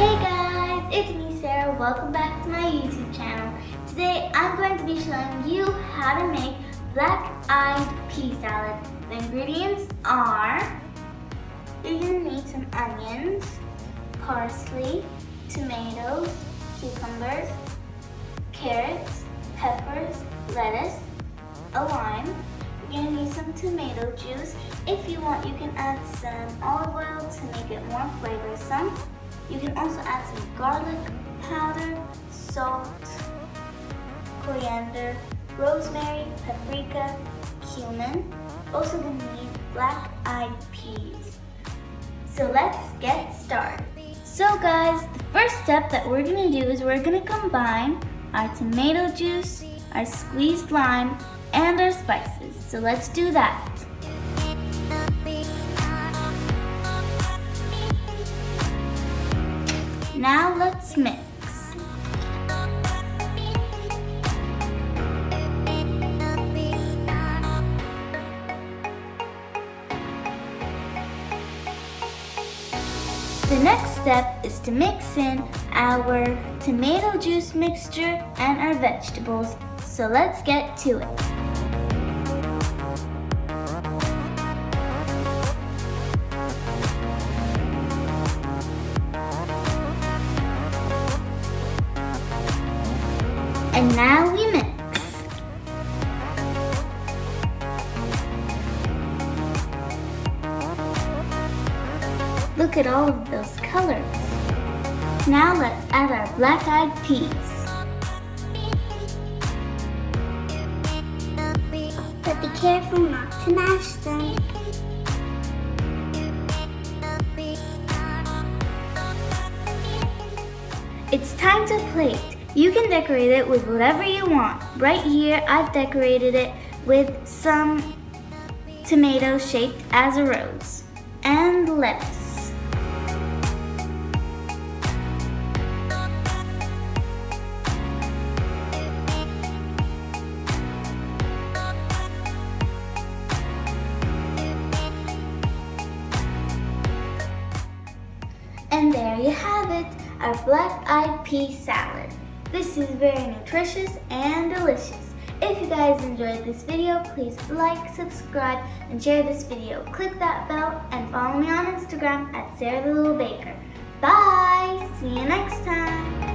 Hey guys, it's me Sarah. Welcome back to my YouTube channel. Today I'm going to be showing you how to make black-eyed pea salad. The ingredients are, you're going to need some onions, parsley, tomatoes, cucumbers, carrots, peppers, lettuce, a lime. You're going to need some tomato juice. If you want, you can add some olive oil to make it more flavorsome. You can also add some garlic powder, salt, coriander, rosemary, paprika, cumin. Also going to need black-eyed peas. So let's get started. So guys, the first step that we're going to do is we're going to combine our tomato juice, our squeezed lime, and our spices. So let's do that. Now let's mix. The next step is to mix in our tomato juice mixture and our vegetables. So let's get to it. And now we mix. Look at all of those colors. Now let's add our black-eyed peas. But be careful not to mash them. It's time to plate. You can decorate it with whatever you want. Right here, I've decorated it with some tomatoes shaped as a rose and lettuce. And there you have it, our black-eyed pea salad. This is very nutritious and delicious. If you guys enjoyed this video, please like, subscribe, and share this video. Click that bell and follow me on Instagram at Sarah the Little Baker. Bye! See you next time!